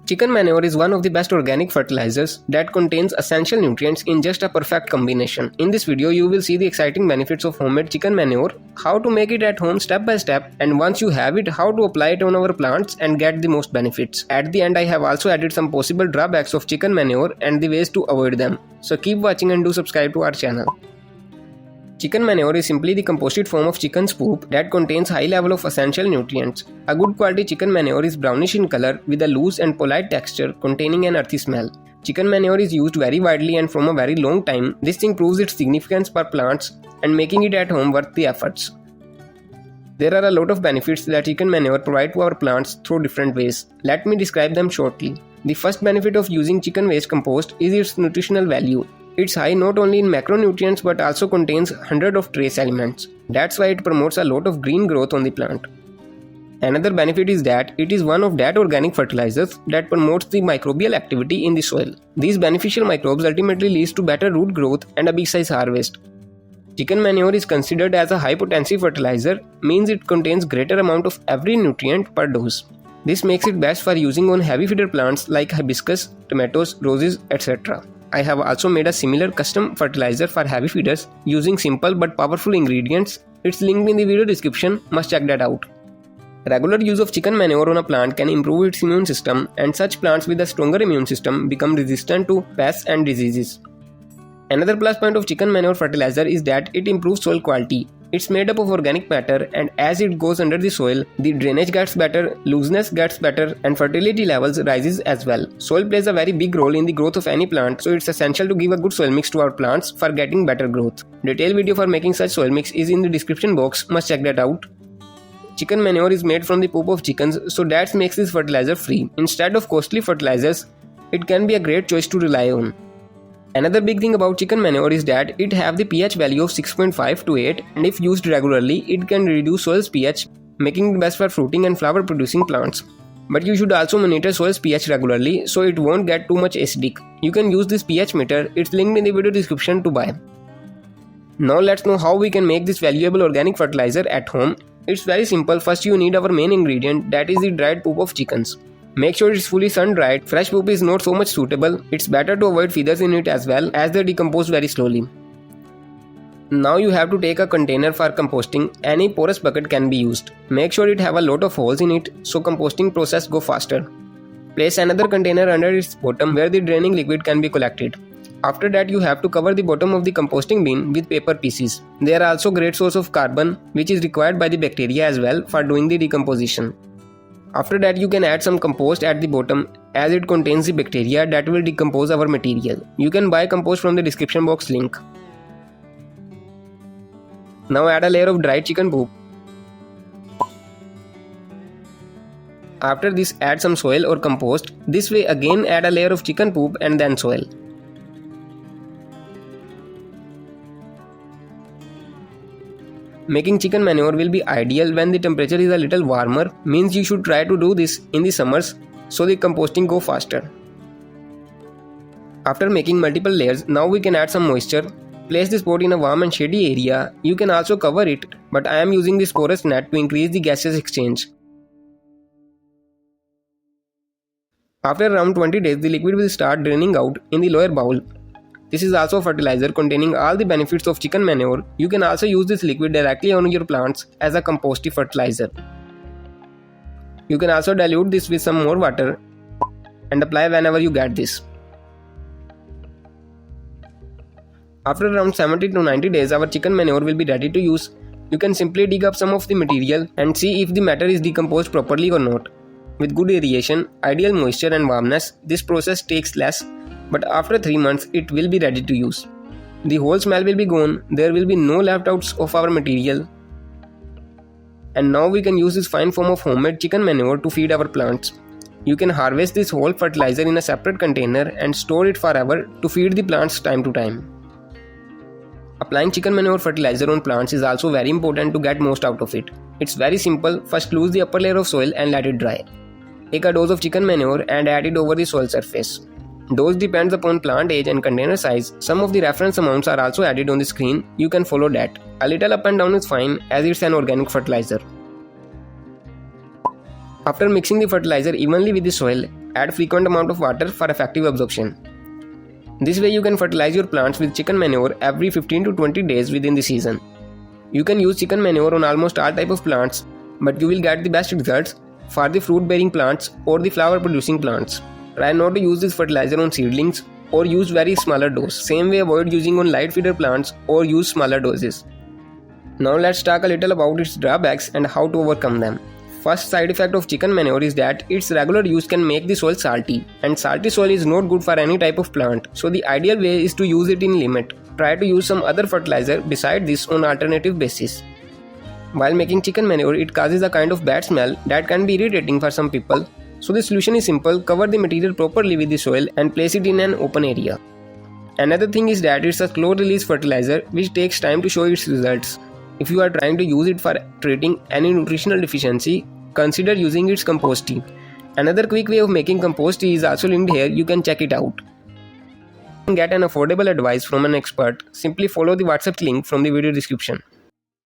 Chicken manure is one of the best organic fertilizers that contains essential nutrients in just a perfect combination. In this video, you will see the exciting benefits of homemade chicken manure, how to make it at home step by step, and once you have it, how to apply it on our plants and get the most benefits. At the end, I have also added some possible drawbacks of chicken manure and the ways to avoid them. So keep watching and do subscribe to our channel. Chicken manure is simply the composted form of chicken's poop that contains high level of essential nutrients. A good quality chicken manure is brownish in color with a loose and polite texture containing an earthy smell. Chicken manure is used very widely and from a very long time. This thing proves its significance for plants and making it at home worth the efforts. There are a lot of benefits that chicken manure provides to our plants through different ways. Let me describe them shortly. The first benefit of using chicken waste compost is its nutritional value. It's high not only in macronutrients but also contains hundreds of trace elements. That's why it promotes a lot of green growth on the plant. Another benefit is that it is one of that organic fertilizers that promotes the microbial activity in the soil. These beneficial microbes ultimately leads to better root growth and a big size harvest. Chicken manure is considered as a high potency fertilizer, means it contains greater amount of every nutrient per dose. This makes it best for using on heavy feeder plants like hibiscus, tomatoes, roses, etc. I have also made a similar custom fertilizer for heavy feeders using simple but powerful ingredients. It's linked in the video description, must check that out. Regular use of chicken manure on a plant can improve its immune system, and such plants with a stronger immune system become resistant to pests and diseases. Another plus point of chicken manure fertilizer is that it improves soil quality. It's made up of organic matter, and as it goes under the soil, the drainage gets better, looseness gets better, and fertility levels rises as well. Soil plays a very big role in the growth of any plant, so it's essential to give a good soil mix to our plants for getting better growth. Detailed video for making such soil mix is in the description box, must check that out. Chicken manure is made from the poop of chickens, so that makes this fertilizer free. Instead of costly fertilizers, it can be a great choice to rely on. Another big thing about chicken manure is that it have the pH value of 6.5 to 8, and if used regularly, it can reduce soil's pH, making it best for fruiting and flower producing plants. But you should also monitor soil's pH regularly so it won't get too much acidic. You can use this pH meter, it's linked in the video description to buy. Now let's know how we can make this valuable organic fertilizer at home. It's very simple. First you need our main ingredient, that is the dried poop of chickens. Make sure it's fully sun-dried. Fresh poop is not so much suitable. It's better to avoid feathers in it as well, as they decompose very slowly. Now you have to take a container for composting. Any porous bucket can be used. Make sure it have a lot of holes in it so composting process go faster. Place another container under its bottom where the draining liquid can be collected. After that you have to cover the bottom of the composting bin with paper pieces. They are also great source of carbon which is required by the bacteria as well for doing the decomposition. After that you can add some compost at the bottom as it contains the bacteria that will decompose our material. You can buy compost from the description box link. Now add a layer of dried chicken poop. After this add some soil or compost. This way again add a layer of chicken poop and then soil. Making chicken manure will be ideal when the temperature is a little warmer, means you should try to do this in the summers so the composting go faster. After making multiple layers, now we can add some moisture. Place this pot in a warm and shady area. You can also cover it, but I am using this porous net to increase the gaseous exchange. After around 20 days, the liquid will start draining out in the lower bowl. This is also a fertilizer containing all the benefits of chicken manure. You can also use this liquid directly on your plants as a composty fertilizer. You can also dilute this with some more water and apply whenever you get this. After around 70 to 90 days, our chicken manure will be ready to use. You can simply dig up some of the material and see if the matter is decomposed properly or not. With good aeration, ideal moisture and warmness, this process takes less, but after 3 months it will be ready to use. The whole smell will be gone, there will be no left-outs of our material. And now we can use this fine form of homemade chicken manure to feed our plants. You can harvest this whole fertilizer in a separate container and store it forever to feed the plants time to time. Applying chicken manure fertilizer on plants is also very important to get most out of it. It's very simple. First lose the upper layer of soil and let it dry. Take a dose of chicken manure and add it over the soil surface. Dose depends upon plant age and container size. Some of the reference amounts are also added on the screen. You can follow that. A little up and down is fine as it's an organic fertilizer. After mixing the fertilizer evenly with the soil, Add frequent amount of water for effective absorption. This way you can fertilize your plants with chicken manure every 15 to 20 days within the season. You can use chicken manure on almost all type of plants, but you will get the best results for the fruit bearing plants or the flower producing plants. Try not to use this fertilizer on seedlings or use very smaller dose. Same way, avoid using on light feeder plants or use smaller doses. Now let's talk a little about its drawbacks and how to overcome them. First side effect of chicken manure is that its regular use can make the soil salty, and salty soil is not good for any type of plant, so the ideal way is to use it in limit. Try to use some other fertilizer beside this on alternative basis. While making chicken manure, it causes a kind of bad smell that can be irritating for some people, so the solution is simple: cover the material properly with the soil and place it in an open area. Another thing is that it's a slow release fertilizer which takes time to show its results. If you are trying to use it for treating any nutritional deficiency, consider using its compost tea. Another quick way of making compost tea is also linked here, you can check it out. To get an affordable advice from an expert, simply follow the WhatsApp link from the video description.